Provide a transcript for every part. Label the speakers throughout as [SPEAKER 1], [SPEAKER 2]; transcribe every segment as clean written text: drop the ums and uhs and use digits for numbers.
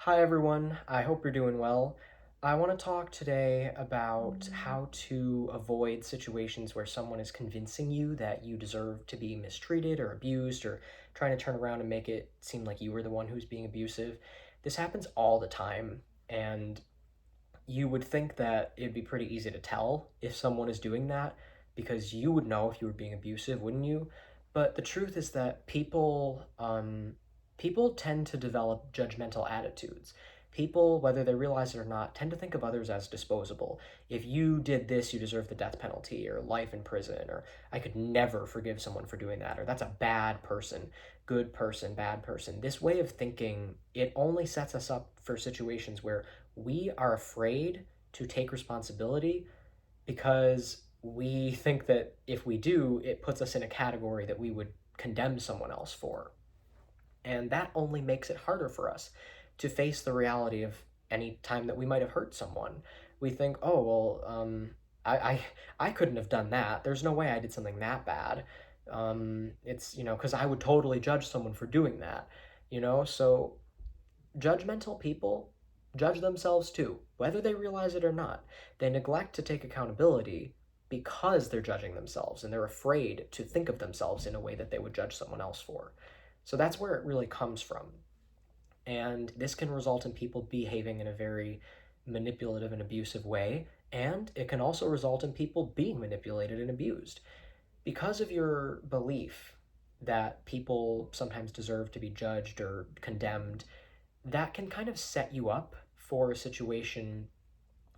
[SPEAKER 1] Hi everyone, I hope you're doing well. I want to talk today about how to avoid situations where someone is convincing you that you deserve to be mistreated or abused or trying to turn around and make it seem like you were the one who's being abusive. This happens all the time, and you would think that it'd be pretty easy to tell if someone is doing that because you would know if you were being abusive, wouldn't you? But the truth is that people tend to develop judgmental attitudes. People, whether they realize it or not, tend to think of others as disposable. If you did this, you deserve the death penalty or life in prison, or I could never forgive someone for doing that, or that's a bad person, good person, bad person. This way of thinking, it only sets us up for situations where we are afraid to take responsibility because we think that if we do, it puts us in a category that we would condemn someone else for. And that only makes it harder for us to face the reality of any time that we might have hurt someone. We think, oh, well, I, I, I couldn't have done that. There's no way I did something that bad. Because I would totally judge someone for doing that, So judgmental people judge themselves too, whether they realize it or not. They neglect to take accountability because they're judging themselves and they're afraid to think of themselves in a way that they would judge someone else for. So that's where it really comes from. And this can result in people behaving in a very manipulative and abusive way. And it can also result in people being manipulated and abused. Because of your belief that people sometimes deserve to be judged or condemned, that can kind of set you up for a situation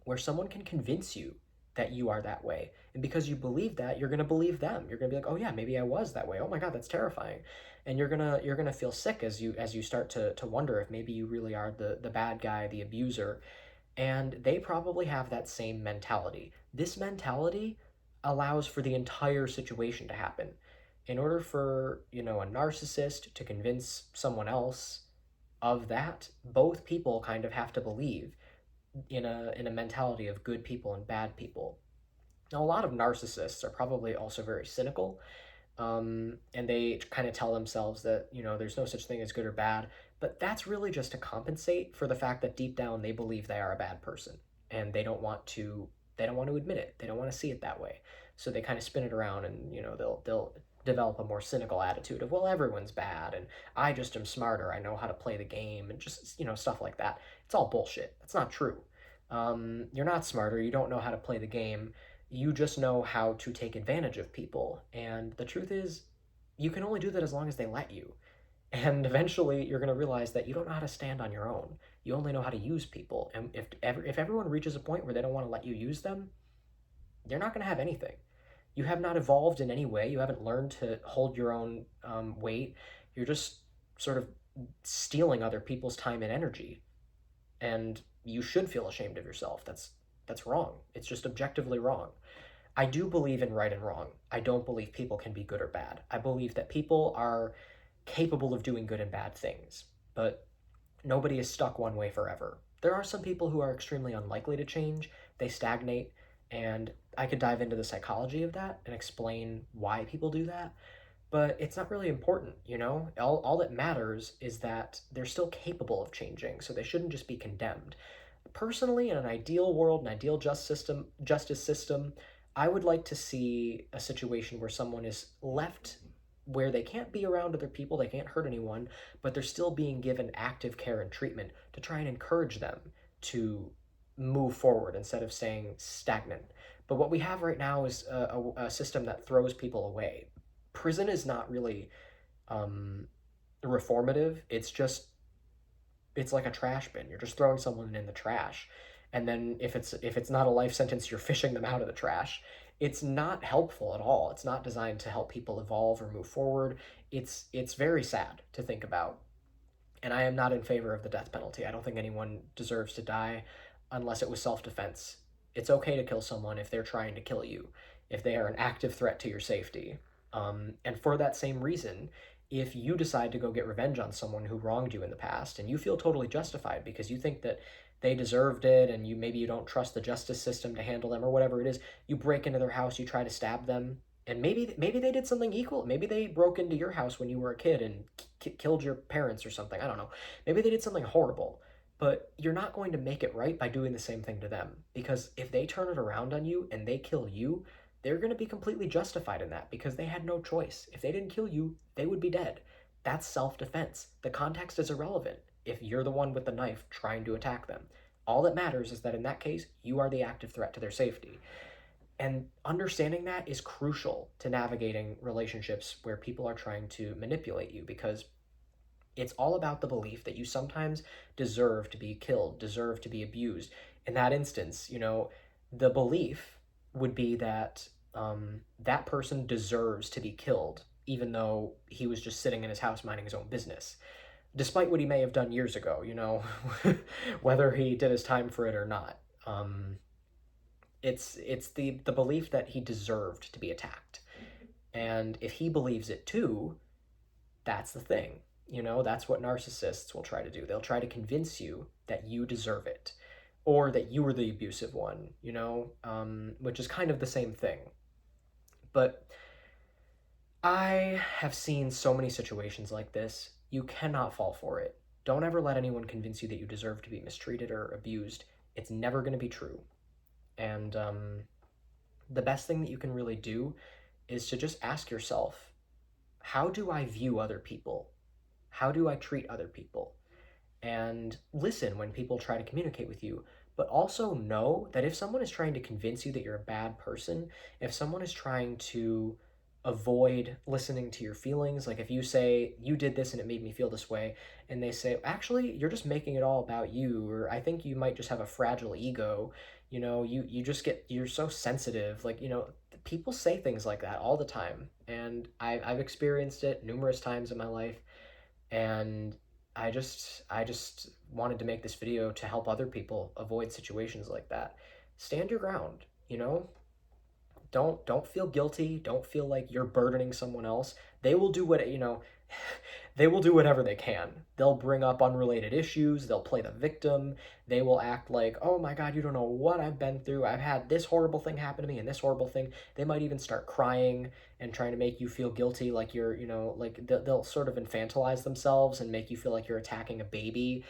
[SPEAKER 1] where someone can convince you that you are that way. And because you believe that, you're going to believe them. You're going to be like, "Oh yeah, maybe I was that way. Oh my god, that's terrifying." And you're going to feel sick as you start to wonder if maybe you really are the bad guy, the abuser. And they probably have that same mentality. This mentality allows for the entire situation to happen. In order for, a narcissist to convince someone else of that, both people kind of have to believe in a mentality of good people and bad people. Now, a lot of narcissists are probably also very cynical, and they kind of tell themselves that there's no such thing as good or bad. But that's really just to compensate for the fact that deep down they believe they are a bad person, and they don't want to admit it. They don't want to see it that way. So they kind of spin it around, and they'll develop a more cynical attitude of, well, everyone's bad and I just am smarter, I know how to play the game, and just stuff like that. It's all bullshit. That's not true. You're not smarter, you don't know how to play the game, you just know how to take advantage of people. And the truth is, you can only do that as long as they let you. And eventually, you're going to realize that you don't know how to stand on your own. You only know how to use people. And if everyone reaches a point where they don't want to let you use them, you're not going to have anything. You have not evolved in any way. You haven't learned to hold your own weight. You're just sort of stealing other people's time and energy. And you should feel ashamed of yourself. That's wrong. It's just objectively wrong. I do believe in right and wrong. I don't believe people can be good or bad. I believe that people are capable of doing good and bad things, but nobody is stuck one way forever. There are some people who are extremely unlikely to change, they stagnate, and I could dive into the psychology of that and explain why people do that, but it's not really important. All that matters is that they're still capable of changing, so they shouldn't just be condemned. Personally, in an ideal world, an ideal justice system, I would like to see a situation where someone is left where they can't be around other people, they can't hurt anyone, but they're still being given active care and treatment to try and encourage them to move forward instead of staying stagnant. But what we have right now is a system that throws people away. Prison is not really um, reformative. It's like a trash bin. You're just throwing someone in the trash, and then if it's not a life sentence, you're fishing them out of the trash. It's not helpful at all. It's not designed to help people evolve or move forward. It's very sad to think about, and I am not in favor of the death penalty. I don't think anyone deserves to die unless it was self-defense. It's okay to kill someone if they're trying to kill you, if they are an active threat to your safety. And for that same reason, if you decide to go get revenge on someone who wronged you in the past and you feel totally justified because you think that they deserved it and you don't trust the justice system to handle them or whatever it is, you break into their house, you try to stab them, and maybe they did something equal. Maybe they broke into your house when you were a kid and killed your parents or something. I don't know. Maybe they did something horrible. But you're not going to make it right by doing the same thing to them. Because if they turn it around on you and they kill you, they're going to be completely justified in that because they had no choice. If they didn't kill you, they would be dead. That's self defense. The context is irrelevant if you're the one with the knife trying to attack them. All that matters is that in that case, you are the active threat to their safety. And understanding that is crucial to navigating relationships where people are trying to manipulate you because it's all about the belief that you sometimes deserve to be killed, deserve to be abused. In that instance, the belief would be that that person deserves to be killed, even though he was just sitting in his house minding his own business, despite what he may have done years ago, whether he did his time for it or not. It's the belief that he deserved to be attacked. And if he believes it too, that's the thing. That's what narcissists will try to do. They'll try to convince you that you deserve it or that you were the abusive one, which is kind of the same thing. But I have seen so many situations like this. You cannot fall for it. Don't ever let anyone convince you that you deserve to be mistreated or abused. It's never going to be true. And the best thing that you can really do is to just ask yourself, how do I view other people? How do I treat other people? And listen when people try to communicate with you, but also know that if someone is trying to convince you that you're a bad person, if someone is trying to avoid listening to your feelings, like if you say, you did this and it made me feel this way, and they say, actually, you're just making it all about you, or I think you might just have a fragile ego, you're so sensitive, like, people say things like that all the time. And I've experienced it numerous times in my life. And I just wanted to make this video to help other people avoid situations like that. Stand your ground, don't feel guilty, don't feel like you're burdening someone else. They will do what, they will do whatever they can. They'll bring up unrelated issues, they'll play the victim, they will act like, oh my god, you don't know what I've been through, I've had this horrible thing happen to me and this horrible thing. They might even start crying and trying to make you feel guilty, like you're, like they'll sort of infantilize themselves and make you feel like you're attacking a baby,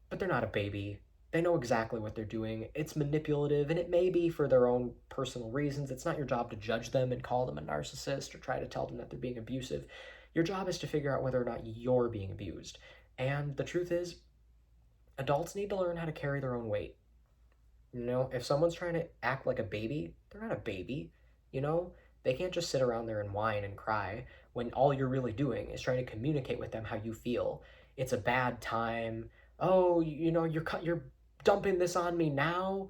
[SPEAKER 1] but they're not a baby. They know exactly what they're doing. It's manipulative, and it may be for their own personal reasons. It's not your job to judge them and call them a narcissist or try to tell them that they're being abusive. Your job is to figure out whether or not you're being abused. And the truth is, adults need to learn how to carry their own weight. If someone's trying to act like a baby, they're not a baby. You know, they can't just sit around there and whine and cry when all you're really doing is trying to communicate with them how you feel. It's a bad time. Oh, you're dumping this on me now.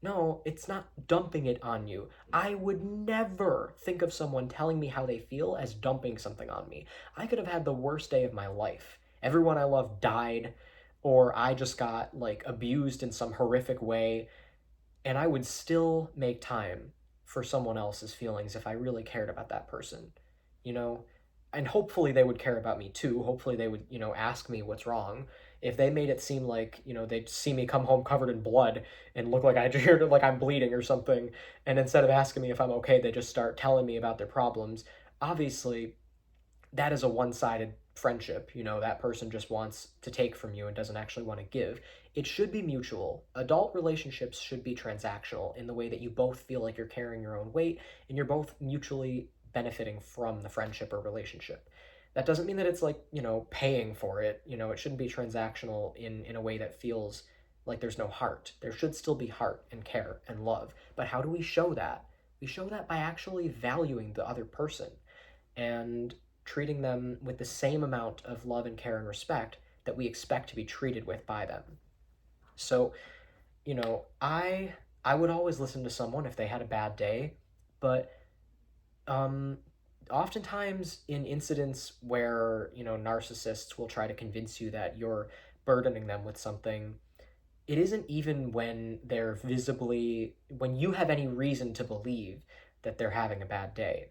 [SPEAKER 1] No, it's not dumping it on you. I would never think of someone telling me how they feel as dumping something on me. I could have had the worst day of my life. Everyone I love died, or I just got like abused in some horrific way, and I would still make time for someone else's feelings if I really cared about that person, you know? And hopefully they would care about me too. Hopefully they would, ask me what's wrong. If they made it seem like, they'd see me come home covered in blood and look like I like I'm bleeding or something, and instead of asking me if I'm okay, they just start telling me about their problems. Obviously, that is a one-sided friendship. That person just wants to take from you and doesn't actually want to give. It should be mutual. Adult relationships should be transactional in the way that you both feel like you're carrying your own weight and you're both mutually benefiting from the friendship or relationship. That doesn't mean that it's like, paying for it. It shouldn't be transactional in a way that feels like there's no heart. There should still be heart and care and love. But how do we show that? We show that by actually valuing the other person and treating them with the same amount of love and care and respect that we expect to be treated with by them. So, I would always listen to someone if they had a bad day, but um oftentimes in incidents where, narcissists will try to convince you that you're burdening them with something, it isn't even when you have any reason to believe that they're having a bad day.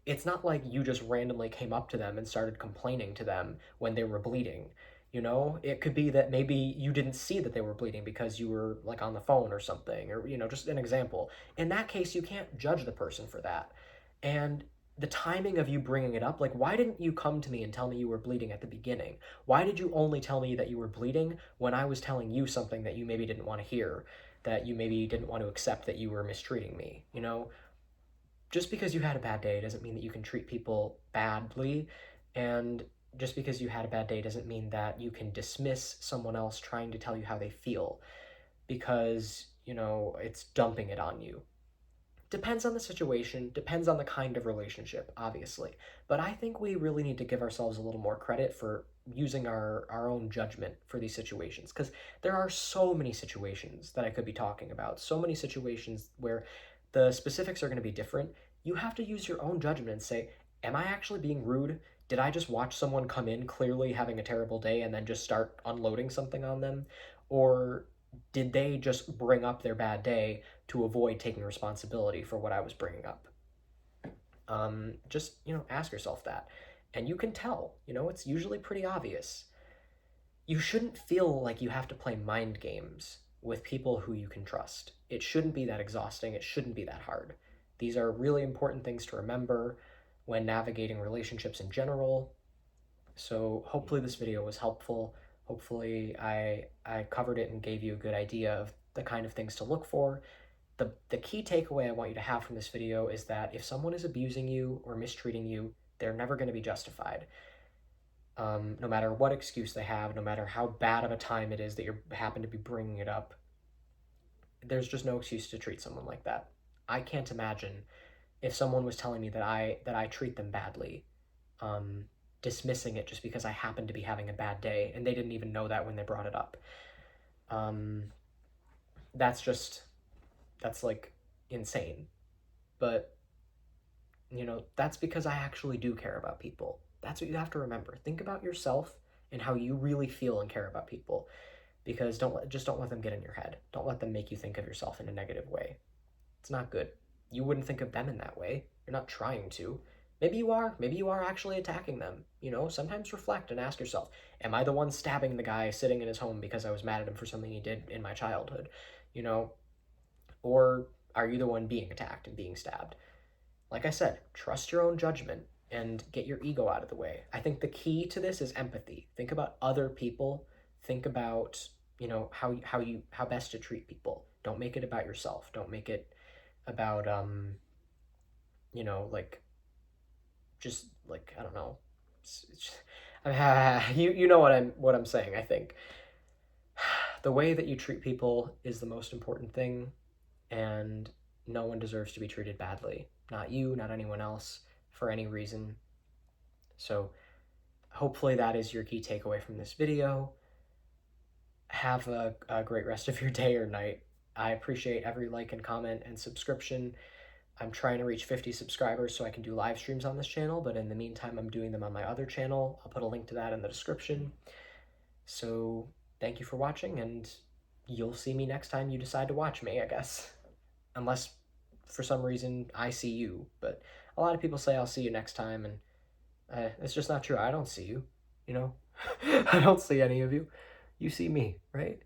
[SPEAKER 1] It's not like you just randomly came up to them and started complaining to them when they were bleeding. It could be that maybe you didn't see that they were bleeding because you were like on the phone or something, or, just an example. In that case, you can't judge the person for that. And the timing of you bringing it up, like, why didn't you come to me and tell me you were bleeding at the beginning? Why did you only tell me that you were bleeding when I was telling you something that you maybe didn't want to hear, that you maybe didn't want to accept, that you were mistreating me? You know, just because you had a bad day doesn't mean that you can treat people badly. And just because you had a bad day doesn't mean that you can dismiss someone else trying to tell you how they feel, because, it's dumping it on you. Depends on the situation, depends on the kind of relationship, obviously. But I think we really need to give ourselves a little more credit for using our own judgment for these situations. Because there are so many situations that I could be talking about, so many situations where the specifics are going to be different. You have to use your own judgment and say, am I actually being rude? Did I just watch someone come in clearly having a terrible day and then just start unloading something on them? Or did they just bring up their bad day to avoid taking responsibility for what I was bringing up? Just, ask yourself that. And you can tell, it's usually pretty obvious. You shouldn't feel like you have to play mind games with people who you can trust. It shouldn't be that exhausting. It shouldn't be that hard. These are really important things to remember when navigating relationships in general. So hopefully this video was helpful. Hopefully I covered it and gave you a good idea of the kind of things to look for. The key takeaway I want you to have from this video is that if someone is abusing you or mistreating you, they're never going to be justified. No matter what excuse they have, no matter how bad of a time it is that you happen to be bringing it up, there's just no excuse to treat someone like that. I can't imagine if someone was telling me that I treat them badly, um, dismissing it just because I happen to be having a bad day, and they didn't even know that when they brought it up. Um, that's like insane. But that's because I actually do care about people. That's what you have to remember. Think about yourself and how you really feel and care about people, because don't let them get in your head. Don't let them make you think of yourself in a negative way. It's not good. You wouldn't think of them in that way. You're not trying to. Maybe you are. Maybe you are actually attacking them. Sometimes reflect and ask yourself, am I the one stabbing the guy sitting in his home because I was mad at him for something he did in my childhood? You know, or are you the one being attacked and being stabbed? Like I said, trust your own judgment and get your ego out of the way. I think the key to this is empathy. Think about other people. Think about, how best to treat people. Don't make it about yourself. Don't make it about like, just like, I don't know. You know what I'm saying, I think. The way that you treat people is the most important thing, and no one deserves to be treated badly. Not you, not anyone else, for any reason. So hopefully that is your key takeaway from this video. Have a great rest of your day or night. I appreciate every like and comment and subscription. I'm trying to reach 50 subscribers so I can do live streams on this channel, but in the meantime, I'm doing them on my other channel. I'll put a link to that in the description. So thank you for watching, and you'll see me next time you decide to watch me, I guess. Unless for some reason I see you, but a lot of people say I'll see you next time, and it's just not true. I don't see you, I don't see any of you. You see me, right?